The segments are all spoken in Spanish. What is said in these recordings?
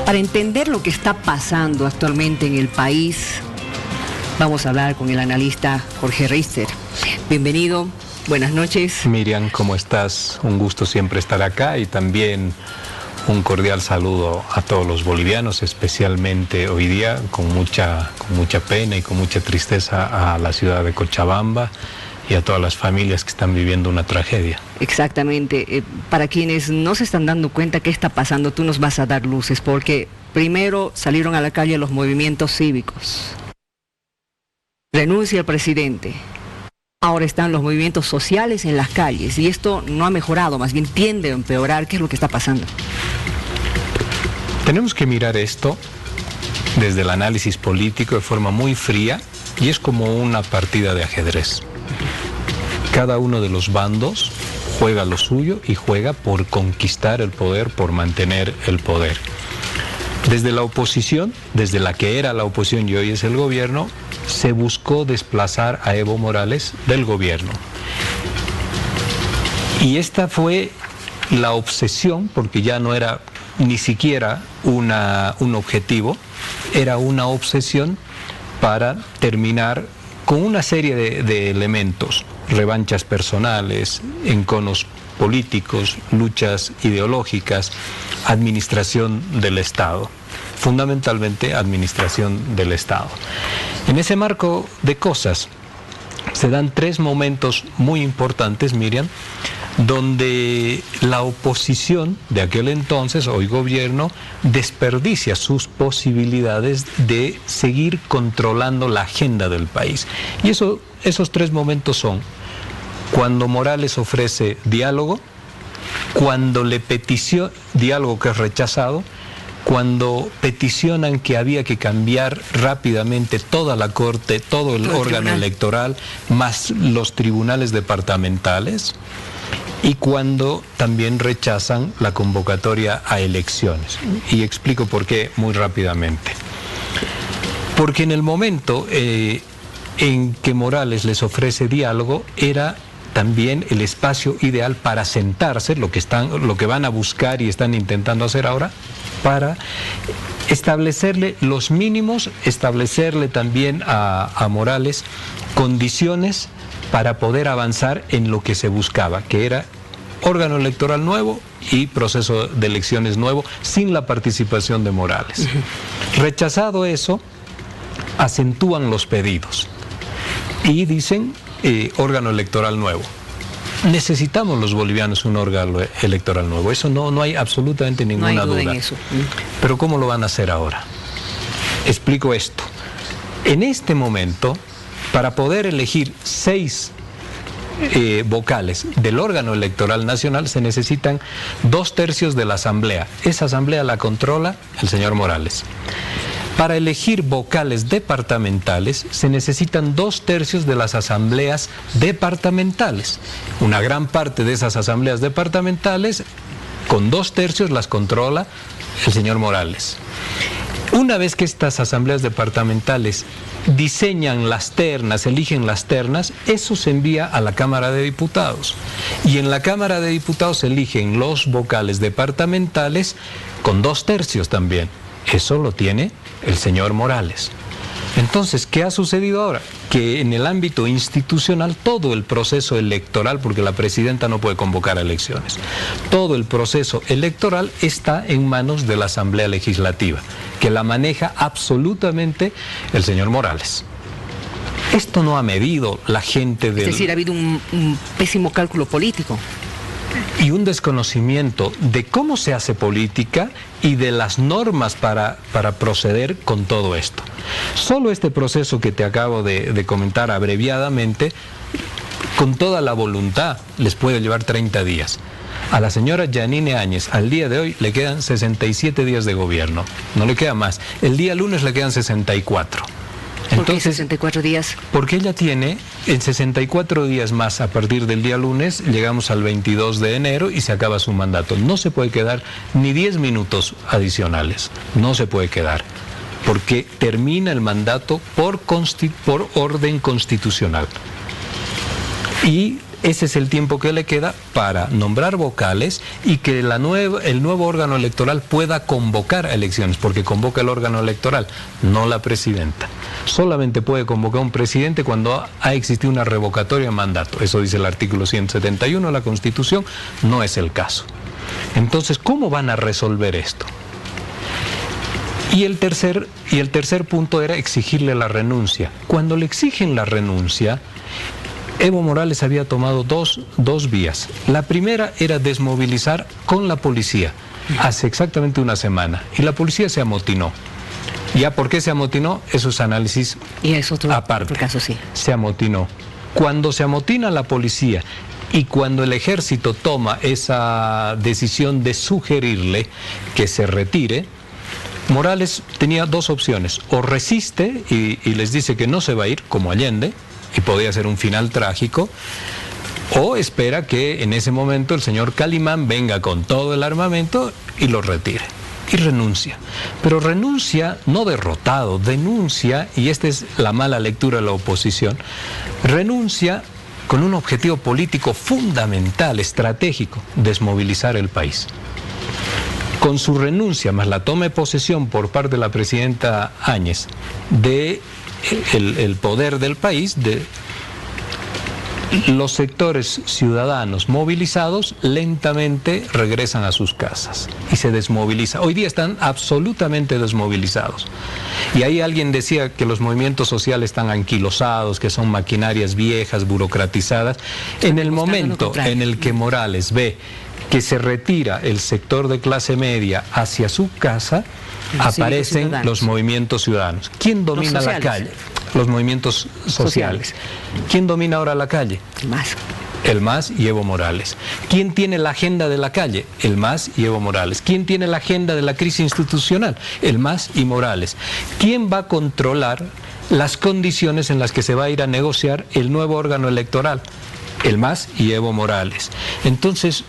Para entender lo que está pasando actualmente en el país, vamos a hablar con el analista Jorge Riester. Bienvenido, buenas noches. Miriam, ¿cómo estás? Un gusto siempre estar acá y también un cordial saludo a todos los bolivianos, especialmente hoy día con mucha pena y con mucha tristeza a la ciudad de Cochabamba y a todas las familias que están viviendo una tragedia. Exactamente. Para quienes no se están dando cuenta qué está pasando, tú nos vas a dar luces, porque primero salieron a la calle los movimientos cívicos. Renuncia el presidente. Ahora están los movimientos sociales en las calles y esto no ha mejorado, más bien tiende a empeorar. ¿Qué es lo que está pasando? Tenemos que mirar esto desde el análisis político de forma muy fría y es como una partida de ajedrez. Cada uno de los bandos juega lo suyo y juega por conquistar el poder, por mantener el poder. Desde la oposición, desde la que era la oposición y hoy es el gobierno, se buscó desplazar a Evo Morales del gobierno. Y esta fue la obsesión, porque ya no era ni siquiera un objetivo, era una obsesión para terminar con una serie de elementos, revanchas personales, enconos políticos, luchas ideológicas, administración del Estado, fundamentalmente administración del Estado. En ese marco de cosas se dan tres momentos muy importantes, Miriam, donde la oposición de aquel entonces, hoy gobierno, desperdicia sus posibilidades de seguir controlando la agenda del país. Y esos tres momentos son cuando Morales ofrece diálogo, cuando le peticiona diálogo que es rechazado, cuando peticionan que había que cambiar rápidamente toda la Corte, todo el órgano electoral, más los tribunales departamentales, y cuando también rechazan la convocatoria a elecciones. Y explico por qué muy rápidamente. Porque en el momento en que Morales les ofrece diálogo, era también el espacio ideal para sentarse, lo que van a buscar y están intentando hacer ahora, para establecerle los mínimos, establecerle también a Morales condiciones para poder avanzar en lo que se buscaba, que era órgano electoral nuevo y proceso de elecciones nuevo, sin la participación de Morales. Rechazado eso, acentúan los pedidos y dicen órgano electoral nuevo. Necesitamos los bolivianos un órgano electoral nuevo, eso no hay absolutamente ninguna duda. En eso. Pero ¿cómo lo van a hacer ahora? Explico esto. En este momento, para poder elegir 6 vocales del órgano electoral nacional, se necesitan 2/3 de la asamblea. Esa asamblea la controla el señor Morales. Para elegir vocales departamentales se necesitan 2/3 de las asambleas departamentales. Una gran parte de esas asambleas departamentales, con 2/3 las controla el señor Morales. Una vez que estas asambleas departamentales diseñan las ternas, eligen las ternas, eso se envía a la Cámara de Diputados. Y en la Cámara de Diputados se eligen los vocales departamentales con 2/3 también. Eso lo tiene el señor Morales. Entonces, ¿qué ha sucedido ahora? Que en el ámbito institucional todo el proceso electoral, porque la presidenta no puede convocar elecciones, todo el proceso electoral está en manos de la Asamblea Legislativa, que la maneja absolutamente el señor Morales. Esto no ha medido la gente del... Es decir, ha habido un pésimo cálculo político. Y un desconocimiento de cómo se hace política y de las normas para proceder con todo esto. Solo este proceso que te acabo de comentar abreviadamente, con toda la voluntad, les puede llevar 30 días. A la señora Yanine Áñez, al día de hoy, le quedan 67 días de gobierno. No le queda más. El día lunes le quedan 64. ¿Por qué 64 días? Porque ella tiene, en 64 días más a partir del día lunes, llegamos al 22 de enero y se acaba su mandato. No se puede quedar ni 10 minutos adicionales, no se puede quedar, porque termina el mandato por orden constitucional. Y ese es el tiempo que le queda para nombrar vocales y que el nuevo órgano electoral pueda convocar a elecciones, porque convoca el órgano electoral, no la presidenta. Solamente puede convocar un presidente cuando ha existido una revocatoria de mandato. Eso dice el artículo 171 de la Constitución, no es el caso. Entonces, ¿cómo van a resolver esto? Y el tercer punto era exigirle la renuncia. Cuando le exigen la renuncia, Evo Morales había tomado dos vías. La primera era desmovilizar con la policía, hace exactamente una semana, y la policía se amotinó. ¿Ya por qué se amotinó? Eso es análisis y es otro caso, sí. Se amotinó. Cuando se amotina la policía y cuando el ejército toma esa decisión de sugerirle que se retire, Morales tenía dos opciones: o resiste y les dice que no se va a ir, como Allende, y podía ser un final trágico, o espera que en ese momento el señor Calimán venga con todo el armamento y lo retire. Y renuncia. Pero renuncia no derrotado, denuncia, y esta es la mala lectura de la oposición, renuncia con un objetivo político fundamental, estratégico: desmovilizar el país. Con su renuncia, más la toma de posesión por parte de la presidenta Áñez de el poder del país, de los sectores ciudadanos movilizados lentamente regresan a sus casas y se desmoviliza. Hoy día están absolutamente desmovilizados. Y ahí alguien decía que los movimientos sociales están anquilosados, que son maquinarias viejas, burocratizadas. En el momento en el que Morales ve que se retira el sector de clase media hacia su casa, aparecen los movimientos ciudadanos. ¿Quién domina la calle? Los movimientos sociales. ¿Quién domina ahora la calle? El MAS y Evo Morales. ¿Quién tiene la agenda de la calle? El MAS y Evo Morales. ¿Quién tiene la agenda de la crisis institucional? El MAS y Morales. ¿Quién va a controlar las condiciones en las que se va a ir a negociar el nuevo órgano electoral? El MAS y Evo Morales. Entonces,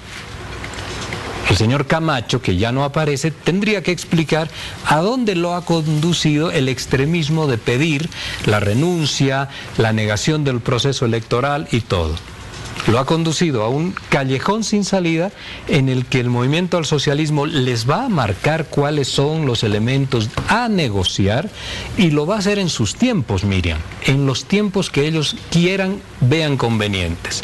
el señor Camacho, que ya no aparece, tendría que explicar a dónde lo ha conducido el extremismo de pedir la renuncia, la negación del proceso electoral y todo. Lo ha conducido a un callejón sin salida en el que el movimiento al socialismo les va a marcar cuáles son los elementos a negociar, y lo va a hacer en sus tiempos, Miriam, en los tiempos que ellos quieran, vean convenientes.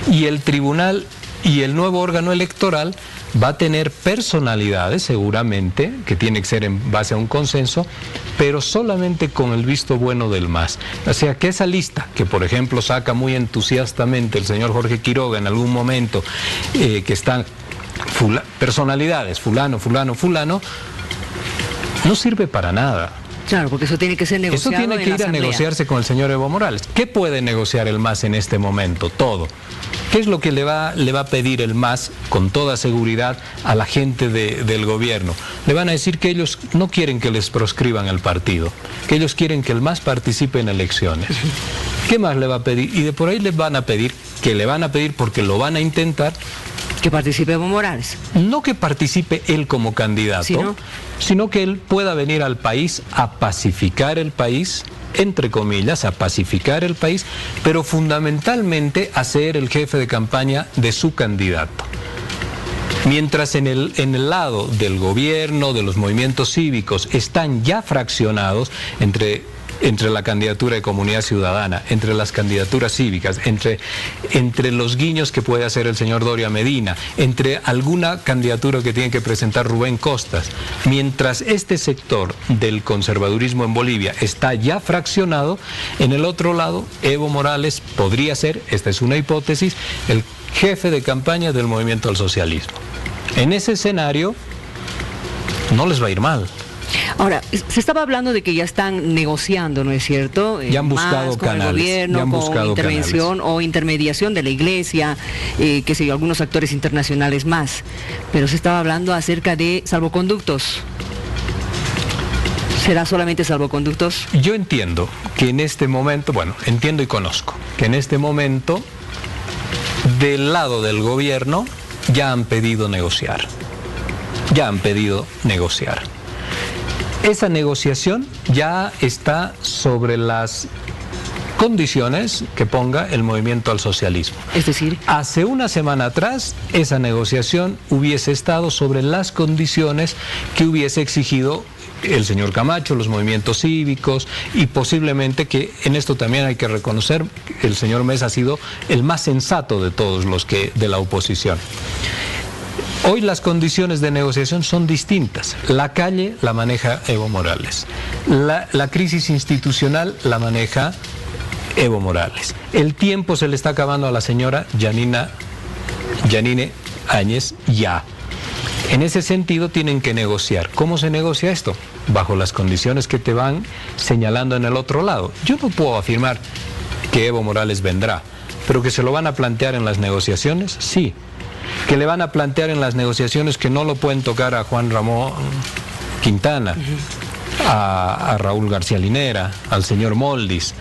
Y el tribunal y el nuevo órgano electoral va a tener personalidades, seguramente, que tiene que ser en base a un consenso, pero solamente con el visto bueno del MAS. O sea, que esa lista, que por ejemplo saca muy entusiastamente el señor Jorge Quiroga en algún momento, que están personalidades, fulano, fulano, fulano, no sirve para nada. Claro, porque eso tiene que ser negociado. Eso tiene que ir a negociarse con el señor Evo Morales. ¿Qué puede negociar el MAS en este momento? Todo. ¿Qué es lo que le va a pedir el MAS con toda seguridad a la gente del gobierno? Le van a decir que ellos no quieren que les proscriban el partido, que ellos quieren que el MAS participe en elecciones. ¿Qué más le va a pedir? Y de por ahí les van a pedir, porque lo van a intentar, que participe Evo Morales. No que participe él como candidato, sino que él pueda venir al país a pacificar el país, entre comillas, a pacificar el país, pero fundamentalmente a ser el jefe de campaña de su candidato. Mientras en el lado del gobierno, de los movimientos cívicos, están ya fraccionados entre la candidatura de Comunidad Ciudadana, entre las candidaturas cívicas, entre los guiños que puede hacer el señor Doria Medina, entre alguna candidatura que tiene que presentar Rubén Costas. Mientras este sector del conservadurismo en Bolivia está ya fraccionado, en el otro lado, Evo Morales podría ser, esta es una hipótesis, el jefe de campaña del movimiento al socialismo. En ese escenario, no les va a ir mal. Ahora, se estaba hablando de que ya están negociando, ¿no es cierto? Ya han buscado con canales, el gobierno, con intervención o intermediación de la iglesia, que sé yo, algunos actores internacionales más. Pero se estaba hablando acerca de salvoconductos. ¿Será solamente salvoconductos? Yo entiendo que en este momento, entiendo y conozco, que en este momento, del lado del gobierno, ya han pedido negociar. Esa negociación ya está sobre las condiciones que ponga el movimiento al socialismo. Es decir, hace una semana atrás, esa negociación hubiese estado sobre las condiciones que hubiese exigido el señor Camacho, los movimientos cívicos, y posiblemente, que en esto también hay que reconocer, el señor Mesa ha sido el más sensato de todos los de la oposición. Hoy las condiciones de negociación son distintas. La calle la maneja Evo Morales. La crisis institucional la maneja Evo Morales. El tiempo se le está acabando a la señora Yanine Áñez ya. En ese sentido tienen que negociar. ¿Cómo se negocia esto? Bajo las condiciones que te van señalando en el otro lado. Yo no puedo afirmar que Evo Morales vendrá, pero que se lo van a plantear en las negociaciones, sí. Que le van a plantear en las negociaciones que no lo pueden tocar a Juan Ramón Quintana, a Raúl García Linera, al señor Moldis,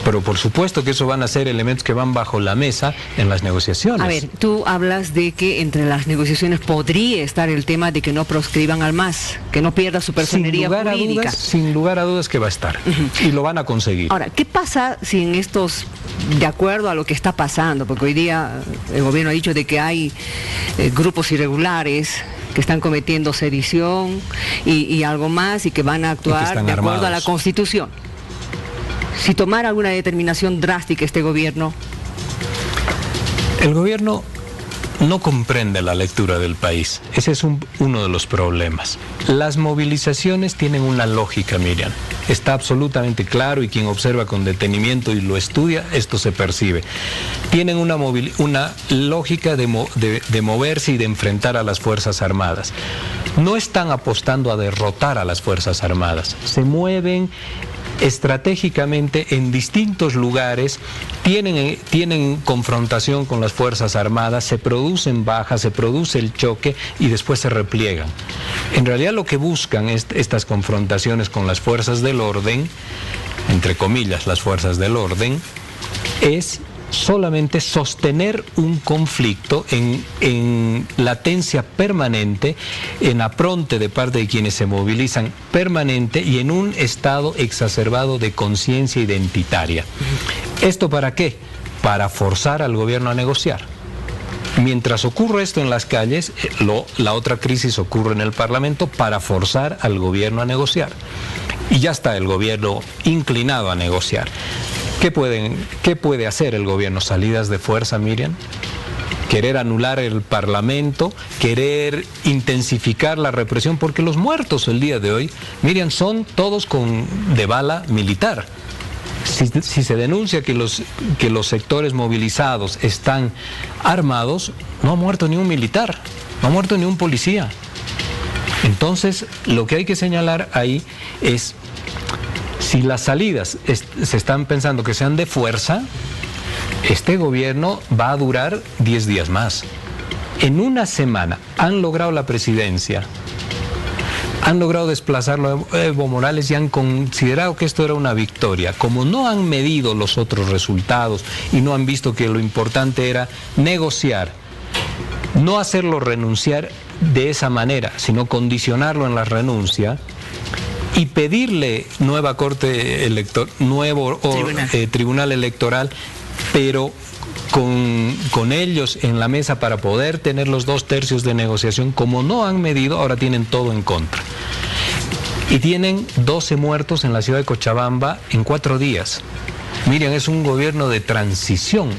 pero por supuesto que eso van a ser elementos que van bajo la mesa en las negociaciones. A ver, tú hablas de que entre las negociaciones podría estar el tema de que no proscriban al MAS, que no pierda su personería jurídica. Sin lugar a dudas que va a estar, y lo van a conseguir. Ahora, ¿qué pasa si en estos, de acuerdo a lo que está pasando, porque hoy día el gobierno ha dicho de que hay grupos irregulares que están cometiendo sedición y algo más, y que van a actuar de acuerdo a la Constitución? Si tomara alguna determinación drástica este gobierno. El gobierno no comprende la lectura del país. Ese es uno de los problemas. Las movilizaciones tienen una lógica, Miriam. Está absolutamente claro, y quien observa con detenimiento y lo estudia, esto se percibe. Tienen una lógica de moverse y de enfrentar a las Fuerzas Armadas. No están apostando a derrotar a las Fuerzas Armadas. Se mueven estratégicamente en distintos lugares, tienen confrontación con las Fuerzas Armadas, se producen bajas, se produce el choque y después se repliegan. En realidad lo que buscan estas confrontaciones con las fuerzas del orden, entre comillas las fuerzas del orden, es solamente sostener un conflicto en latencia permanente, en apronte de parte de quienes se movilizan permanente, y en un estado exacerbado de conciencia identitaria. ¿Esto para qué? Para forzar al gobierno a negociar. Mientras ocurre esto en las calles, la otra crisis ocurre en el Parlamento para forzar al gobierno a negociar. Y ya está el gobierno inclinado a negociar. ¿Qué puede hacer el gobierno? ¿Salidas de fuerza, Miriam? ¿Querer anular el Parlamento? ¿Querer intensificar la represión? Porque los muertos el día de hoy, Miriam, son todos de bala militar. Si se denuncia que los sectores movilizados están armados, no ha muerto ni un militar, no ha muerto ni un policía. Entonces, lo que hay que señalar ahí es, si las salidas se están pensando que sean de fuerza, este gobierno va a durar 10 días más. En una semana han logrado la presidencia, han logrado desplazarlo a Evo Morales y han considerado que esto era una victoria. Como no han medido los otros resultados y no han visto que lo importante era negociar, no hacerlo renunciar de esa manera, sino condicionarlo en la renuncia, y pedirle nueva corte electoral, nuevo tribunal electoral, pero con ellos en la mesa para poder tener los 2/3 de negociación. Como no han medido, ahora tienen todo en contra. Y tienen 12 muertos en la ciudad de Cochabamba en 4 días. Miren, es un gobierno de transición.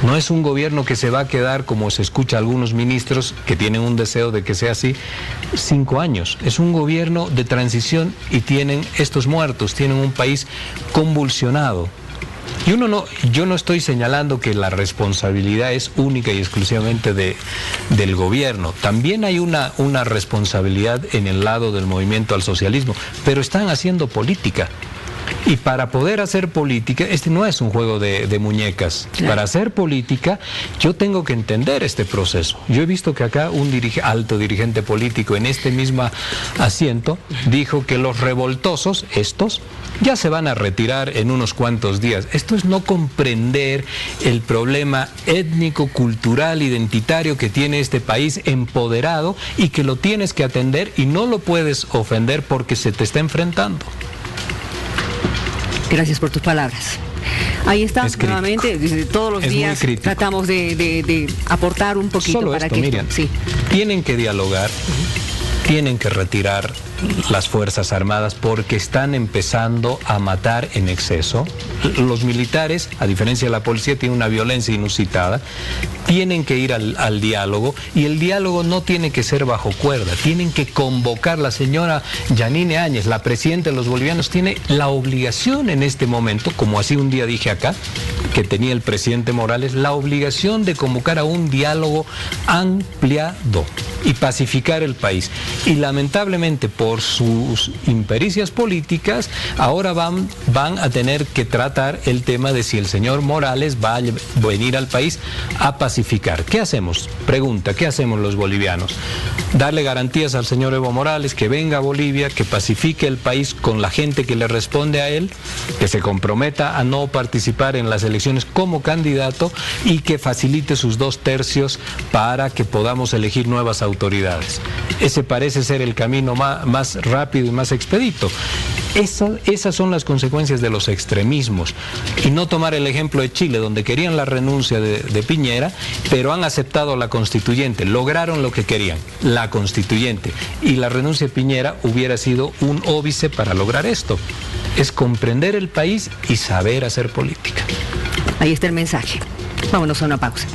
No es un gobierno que se va a quedar, como se escucha a algunos ministros que tienen un deseo de que sea así, 5 años. Es un gobierno de transición y tienen estos muertos, tienen un país convulsionado. Y yo no estoy señalando que la responsabilidad es única y exclusivamente del gobierno. También hay una responsabilidad en el lado del movimiento al socialismo, pero están haciendo política. Y para poder hacer política, este no es un juego de muñecas. Claro. Para hacer política, yo tengo que entender este proceso. Yo he visto que acá un alto dirigente político en este mismo asiento dijo que los revoltosos, estos, ya se van a retirar en unos cuantos días. Esto es no comprender el problema étnico, cultural, identitario que tiene este país empoderado y que lo tienes que atender y no lo puedes ofender porque se te está enfrentando. Gracias por tus palabras. Ahí está, nuevamente, todos los días crítico. tratamos de aportar un poquito Solo para esto, que Miriam, sí. Tienen que dialogar, tienen que retirar las Fuerzas Armadas porque están empezando a matar en exceso. Los militares, a diferencia de la policía, tienen una violencia inusitada. Tienen que ir al diálogo, y el diálogo no tiene que ser bajo cuerda, tienen que convocar. La señora Yanine Áñez, la presidenta de los bolivianos, tiene la obligación en este momento, como así un día dije acá, que tenía el presidente Morales, la obligación de convocar a un diálogo ampliado y pacificar el país. Y lamentablemente, por sus impericias políticas, ahora van a tener que tratar el tema de si el señor Morales va a venir al país a pacificar. ¿Qué hacemos? Pregunta, ¿qué hacemos los bolivianos? Darle garantías al señor Evo Morales que venga a Bolivia, que pacifique el país con la gente que le responde a él, que se comprometa a no participar en las elecciones como candidato y que facilite sus 2/3 para que podamos elegir nuevas autoridades. Ese parece ser el camino más rápido y más expedito. Esas son las consecuencias de los extremismos. Y no tomar el ejemplo de Chile, donde querían la renuncia de Piñera, pero han aceptado la constituyente, lograron lo que querían, la constituyente. Y la renuncia de Piñera hubiera sido un óbice para lograr esto. Es comprender el país y saber hacer política. Ahí está el mensaje. Vámonos a una pausa.